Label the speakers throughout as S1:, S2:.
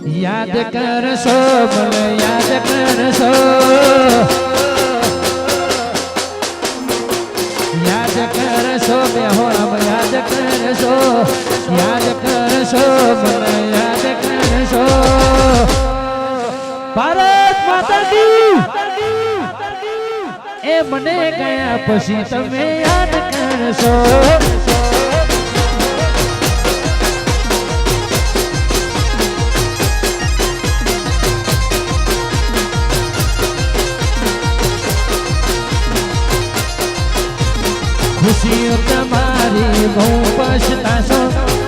S1: યાદ કરશો મને યાદ કરશો યાદ કરશો મેહોણામાં યાદ કરશો યાદ કરશો મને યાદ કરશો ભારત માતા કી એ મને ગયા પછી તમે યાદ કરશો ખુશીઓ તમારી બહુ પછતાશો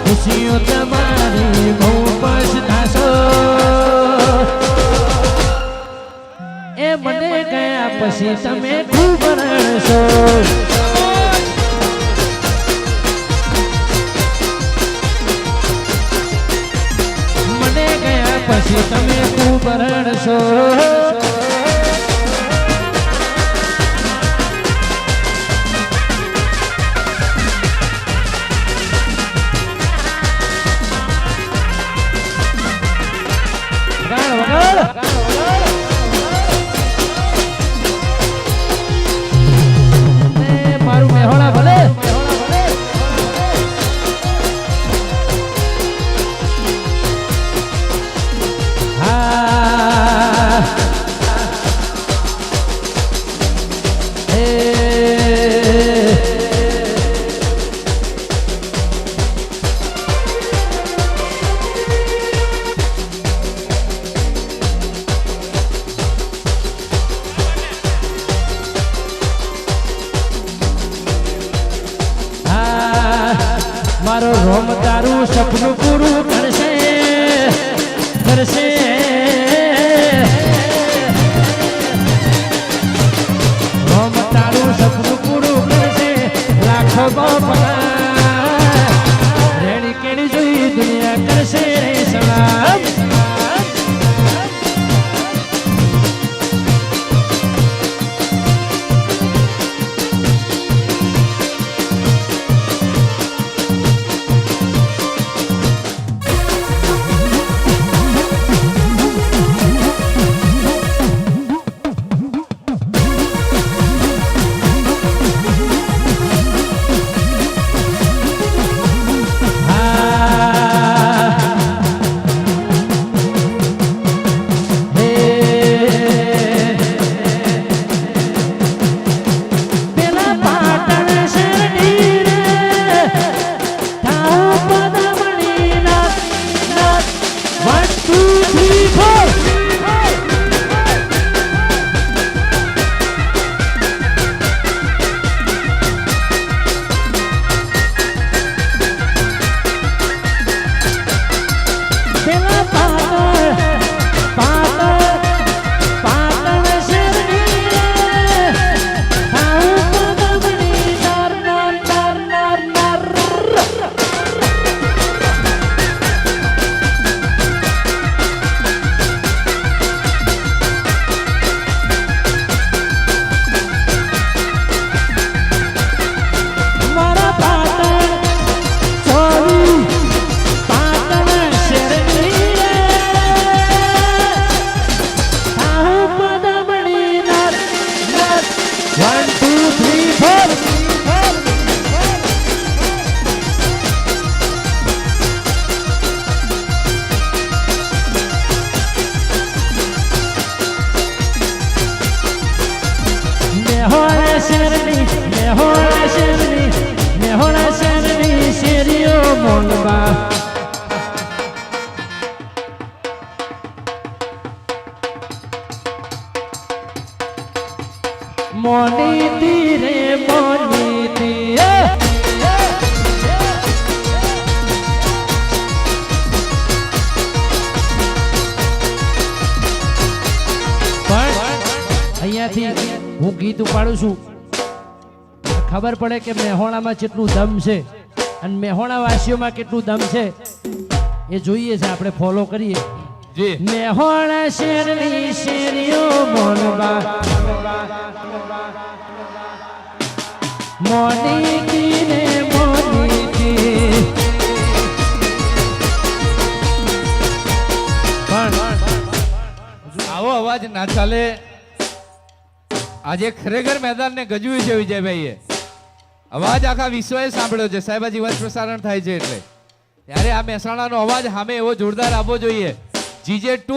S1: ખુશીઓ તમારી બહુ પછતાશો એ મને ગયા પછી તમે ખૂબ રડશો મને ગયા પછી તમે ખૂબ રડશો મારું મેહોણા ભલે હા મારો રોમ તારું સપનું પૂરું કરશે કરશે રોમ તારું સપનું પૂરું કરશે લાખો બાપા રેડી કેડી જોઈ દુનિયા કરશે રે સલામ મેહોણા શેરની શેરીઓ મોલબા મોની તીરે મોની તીરે અહીંયાથી હું ગીત ઉપાડું છું ખબર પડે કે મેહોણામાં કેટલું દમ છે અને મેહોણા વાસીઓમાં કેટલું દમ છે એ જોઈએ છે આપણે ફોલો કરીએ જી મેહોણા શેરની શેરીઓ મોલબા મોની તીરે મોની તી
S2: અવાજ ના ચાલે. આજે ખરેખર મેદાનને ગજવ્યું છે વિજયભાઈએ. અવાજ આખા વિશ્વએ સાંભળ્યો છે સાહેબ. આ જીવંત પ્રસારણ થાય છે એટલે ત્યારે આ મહેસાણાનો અવાજ સામે એવો જોરદાર આપવો જોઈએ. GJ2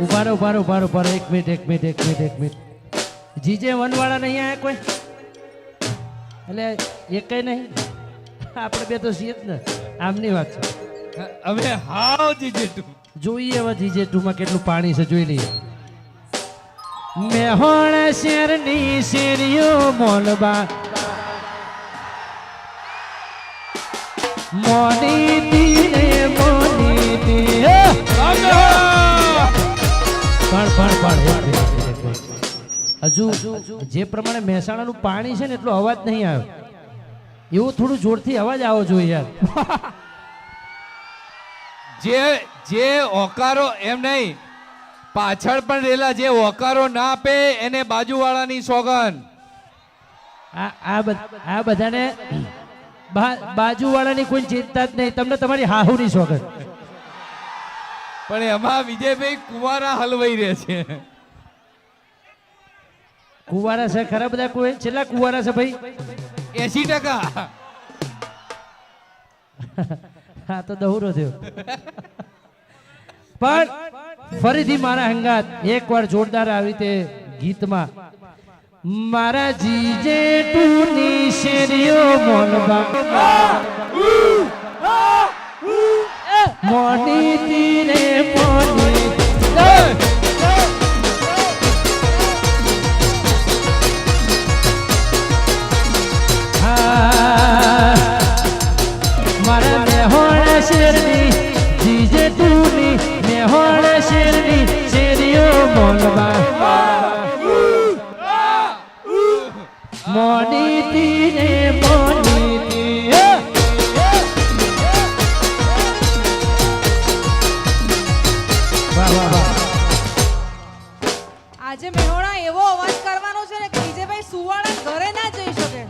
S1: ઉભારો ઉભારો ઉભારો ઉભારો 1 minute. GJ1 વાળા નહીં આયા કોઈ? એટલે એકેય નહીં? આપણે બે તો છીએ જ ને. આમની વાત છે.
S2: હવે હાવ GJ2
S1: જોઈએ હવે GJ2 માં કેટલું પાણી છે જોઈ લઈએ. મેહોણા શેરની શેરીઓ મોલબા મોનીતી ને મોનીતી હજુ જે પ્રમાણે મહેસાણાનું પાણી છે ને એટલો અવાજ નહીં આવ્યો. એવું થોડું જોરથી અવાજ આવવો જોઈએ યાર.
S2: જે ઓકારો એમ નહીં, પાછળ પણ રેલા જે ઓકારો ના આપે એને બાજુવાળાની સોગન.
S1: આ બધાને બાજુવાળાની કોઈ ચિંતા જ નહીં, તમને તમારી હાહુની સોગન.
S2: પણ એમાં વિજયભાઈ કુંવારા હલવાઈ રહે છે.
S1: કુંવારા છે ખરા બધા? કોઈ છેલ્લા કુંવારા છે ભાઈ?
S2: 80%.
S1: હા તો દહુરો થયો. પણ ફરીથી મારા હંગાત એકવાર જોરદાર આવી રીતે ગીતમાં મારા GJ2 ની શેરીઓ મોલબા મોની તીરે મોની મારા મેહોણા શેરની GJ2 ની મેહોણા શેરની શેરીઓ મોલબા મોની તીરે મોની તીરે.
S3: આજે મેહોણા એવો અવાજ કરવાનો છે ને કે વિજયભાઈ સુવાળા ઘરે ના જઈ શકે.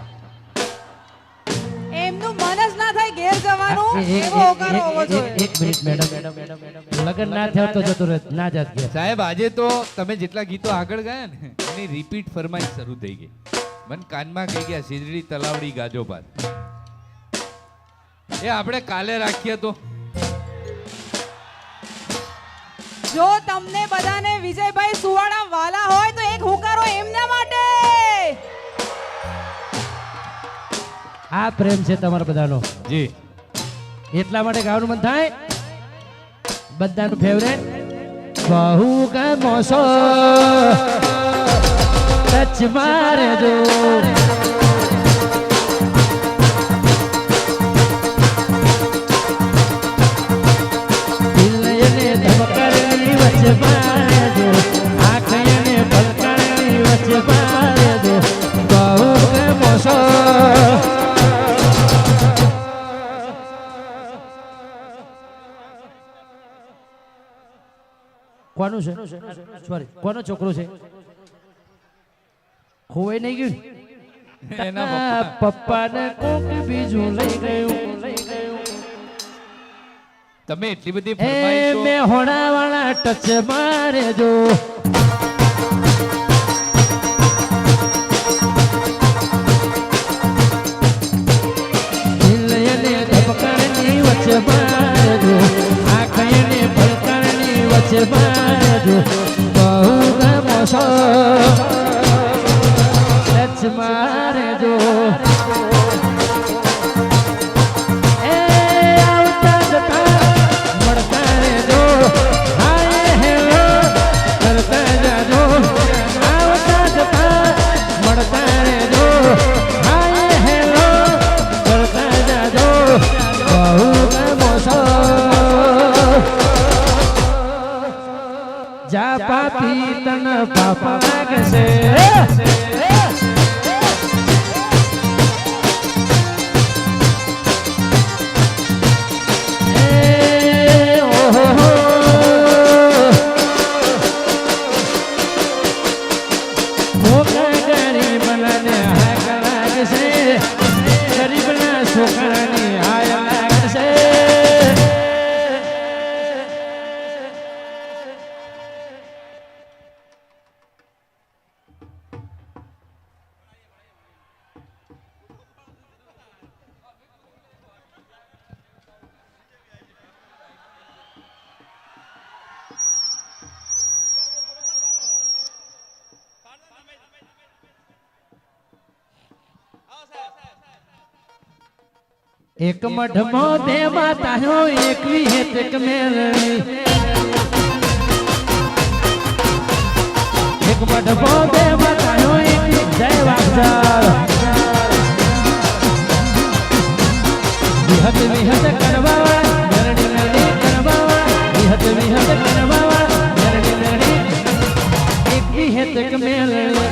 S3: એમનું મન જ ના થાય ઘેર જવાનું. એવો હોકારો હોવો જોઈએ.
S1: એક મિનિટ મેડમ, લગન ના થયો તો જતો રહે, ના જાત ગયા.
S2: સાહેબ આજે તો તમે જેટલા ગીતો આગળ ગયા ને એની રિપીટ ફરમાઈશ શરૂ થઈ ગઈ. મન કાનમાં કહી ગયા શીજડી તલાવડી ગાજો પાર. એ આપણે કાલે રાખીએ તો.
S3: જો તમને બધાને વિજયભાઈ સુવાળા વાલા હોય તો એક હુકારો એમના માટે.
S1: આ પ્રેમ છે તમારા બધાનો.
S2: જી
S1: એટલા માટે ગાવાનું મન થાય. બધાનું ફેવરેટ બહુ ગમો છો ટચ મારે જો દિલને ધબકડની વચ્ચે મારે જો આંખને પલકડની વચ્ચે મારે જો બહુ ગમો છો. કોનું છે? સોરી, કોનો છોકરો છે? ખોવાઈ નહીં ગયું?
S2: એના
S1: પપ્પાને કોક બીજું લઈ ગયું.
S2: તમે એટલી બધી
S1: એ
S2: ફરમાઈશો.
S1: મેહોણા વાળા ટચ મારે જો દિલને ધબકડની વચ્ચે મારે જો આંખને પલકડની વચ્ચે મારે જો બહુ ગમો છો ટચ મારે જો. એ આવતા જતા મળતા રહેજો, હાય હેલો કરતા જાજો. આવતા જતા મળતા રહેજો, હાય હેલો કરતા જાજો. બહુ ગમો છો જા પાપી તન પાપ લાગશે. એક મઢમાં બે માતાઓ એકવી હેતક મેળવી એક મઢમાં બે માતાઓ એકવી જય વાગજાર વિહત વિહત કરવાવા નરણી નરણી કરવાવા વિહત વિહત કરવાવા નરણી નરણી એકવી હેતક મેળવી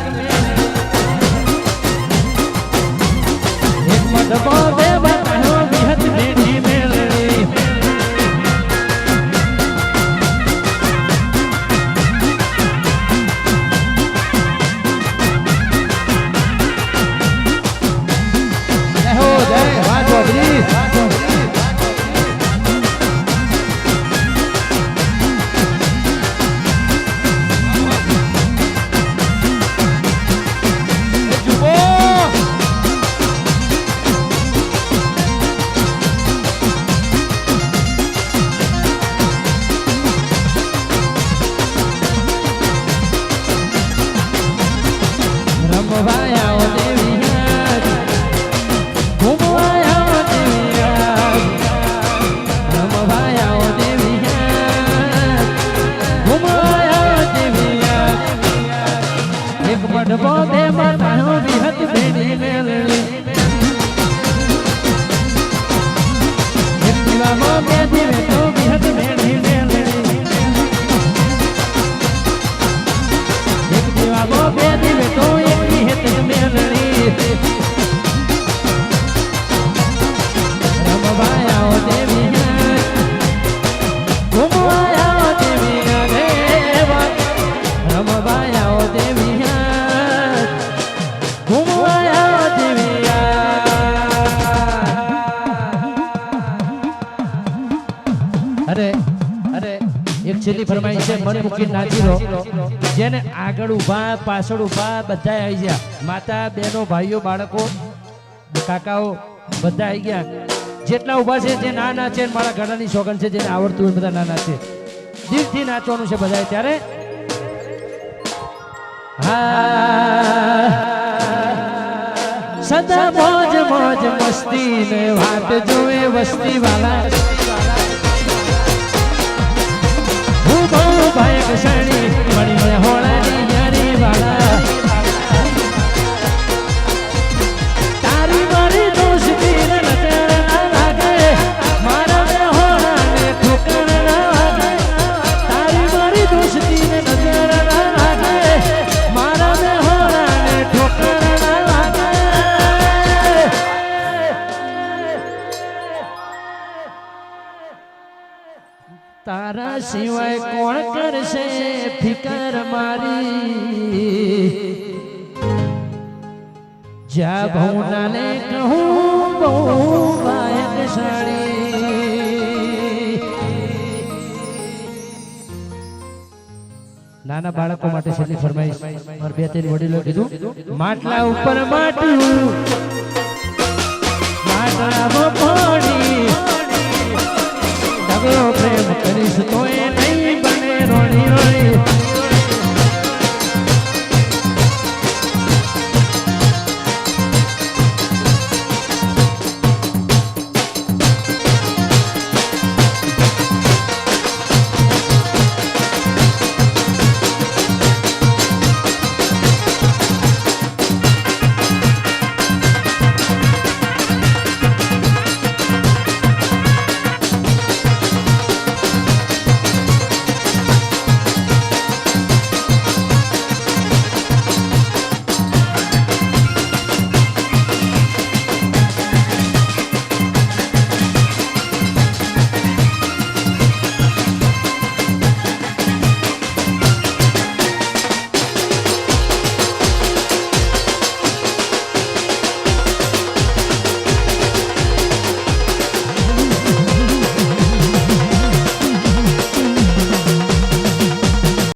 S1: એક મઢમાં બે માતાઓ વિહત બેડી મેળવી જય હો જય વાહ ચોકડી
S2: જુઓ
S1: રમવાયા ઓ દેવી ઘુમવાયા ઓ દેવી રમવાયા ઓ દેવી ઘુમવાયા ઓ દેવી એક મઢબો બે માતાઓ વિહત બેડી મેળવી એક દીવામાં બે દીવે તો વિહત બેડી મેળવી એક દીવામાં બે દીવે તો એકવી હેતક મેળવી રમવાયા ઓ દેવી ઘુમવાયા ઓ દેવી દેવા રમવાયા ઓ દેવી ઘુમવાયા ઓ દેવી અરે અરે એક છેલ્લી ફરમાઈશ છે મન મૂકી નાચી લો જેને આગળ ઊભા પાછળ ઊભા બધા આવી ગયા માતા બહેનો ભાઈઓ બાળકો કાકાઓ બધા આવી ગયા જેટલા ઊભા છે જે ના નાચે મારા ઘણાની સોગન છે જેને આવડતું હોય બધા ના નાચે દિલથી નાચવાનું છે બધાએ ત્યારે હા સદા મોજ મોજ મસ્તી ને વાત જોવે વસ્તી વાળા હું બહુ ભાઈ ક્ષણી મણી મેં હોળાની યારી વાળા તારી મારી દોસ્તી ને નજર ના લાગે મારા મેં હોળાને ઠોકર ના લાગે તારી મારી દોસ્તી ને નજર ના લાગે મારા મેં હોળાને ઠોકર ના લાગે તારા સિવાય કોણ કરશે ફિકર મારી જ્યાં ભવનાને કહું બહુ બાયક સાડી નાના બાળકો માટે છેલ્લી ફરમાઈશ મારા બે ત્રણ વડીલો કીધું માટલા ઉપર માટલું માટલામાં પાણી ડગલો પ્રેમ કરીશ તોય